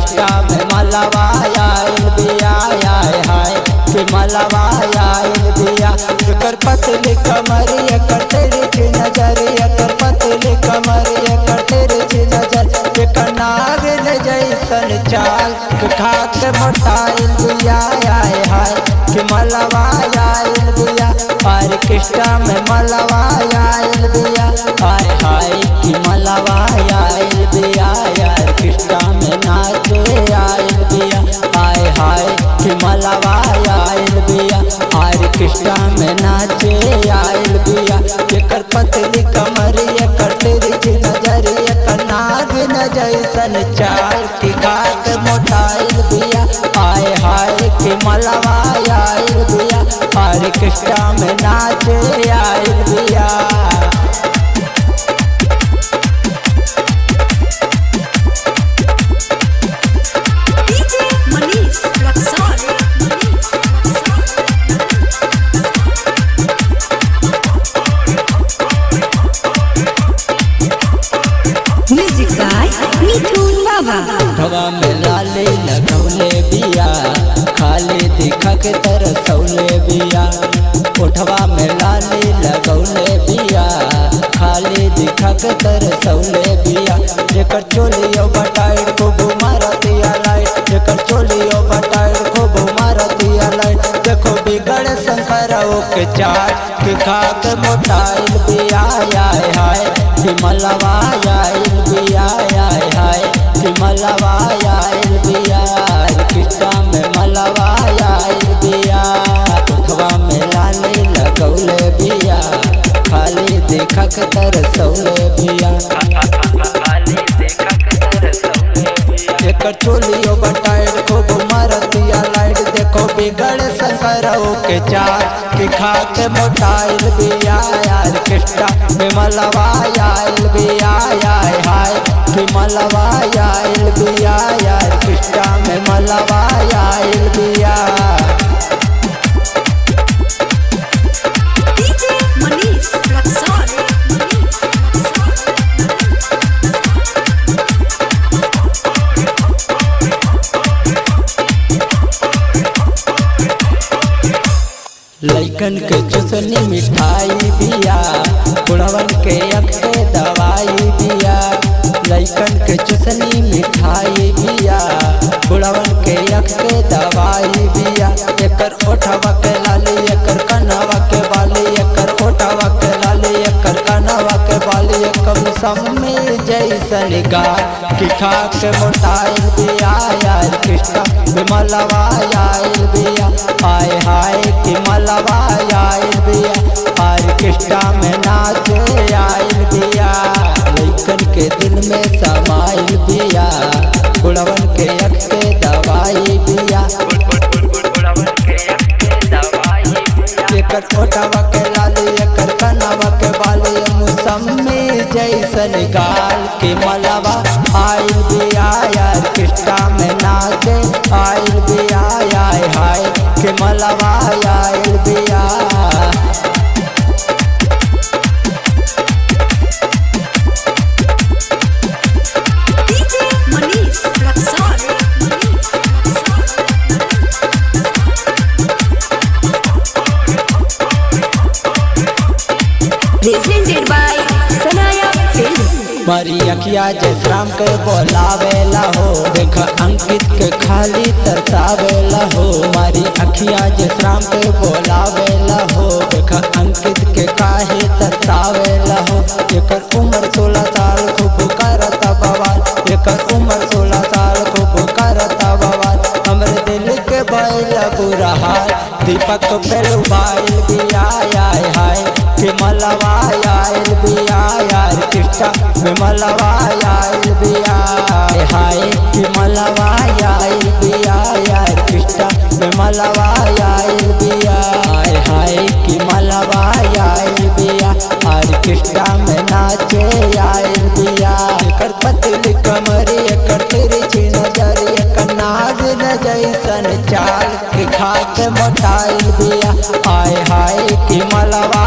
Orchestra में मलवा आइल बिया आए हाय कि मलवा आइल बिया। एकर पतली कमर एकर तेरी नजर एकर पतली कमर एकर तेरी नजर एकर नागिन जैसन चाल खाक मोटाइल बिया आए हाय कि मलवा आइल बिया। ऑर्केस्ट्रा में मलवा आइल बिया आए हाय कि मलवा आइल बिया। ऑर्केस्ट्रा में नाचे आइल बिया आए हाय कि मलवा आइल बिया। ऑर्केस्ट्रा में नाचे आइल बिया। एकर पतली कमर एकर तेरी नजर एकर नागिन जैसन चाल की खाक मोटाइल बिया आए हाय कि मलवा आइल बिया। ऑर्केस्ट्रा में नाचे आइल बिया। ओठवा में लाली लगौले बिया खाली दिखा के तरसौले बिया। ओठवा में लाली लगौले बिया खाली दिखा के तरसौले बिया। एकर चोलियो बटाइर को मारतिया लाइट एकर चोलियो बटाइर को मारतिया लाइट। देखो बिगड़ शंकरओ के चार कि खाक मोटाइल बिया आए हाय कि मलवा आइल बिया आए हाय कि मलवा आइल बिया। ऑर्केस्ट्रा में मलवा आइल बिया। ओठवा में लाली लगौले बिया खाली देखा के तरसौले बिया। एकर चोलियो बटाइर खूब मारतिया लाइट। देखो बिगड़ शंकरओ के चार कि खाक मोटाइल बिया। ऑर्केस्ट्रा में मलवा आइल बिया आए हाय कि मलवा आइल बिया। ऑर्केस्ट्रा में मलवा आइल बिया। लइकन के चुसनी मिठाई बिया बुढ़वन के अख के दवाई बिया। लइकन के चुसनी मिठाई बिया बुढ़वन के अख के दवाई बिया। एकर ओठवा के लाली एकर कनवा के बाली एकर ओठवा के लाली एकर कनवा के बाली एकर सम्मी जैसन गाल कि खाक मोटाइल बिया। ऑर्केस्ट्रा में मलवा आइल बिया आए हाय कि मलवा आइल बिया। ऑर्केस्ट्रा में नाचे आइल बिया। लइकन के दिल में समाइल बिया बुढ़वन के अख के दवाई बिया। एकर ओठवा के लाली एकर कनवा के बाली मौसमी जैसन गाल कि मलवा आइल बिया। ऑर्केस्ट्रा में नाचे आइल बिया आए हाय कि मलवा आइल बिया। Presented by Sanaya Films। मारी अखिया जयश्राम के बोलावेला हो देख अंकित के खाली तरसावेला हो। मारी अखिया जयश्राम के बोलावेला हो देख अंकित के काहे तरसावेला हो। एकर उम्र 16 साल खूब करता बवाल एकर उम्र 16 साल खूब करता बवाल। हमरे दिल के बैल बुरा हाल दीपक पेलू बाइल बिया आए हाय कि मलवा आइल बिया। ऑर्केस्ट्रा में मलवा आइल बिया आए हाय कि मलवा आइल बिया। ऑर्केस्ट्रा में मलवा आइल बिया आए हाय कि मलवा आइल बिया। ऑर्केस्ट्रा में नाचे आइल बिया। एकर पतली कमर एकर तिरछी नजर एकर नागिन जैसन चाल कि खाक मोटाइल बिया आए हाय कि मलवा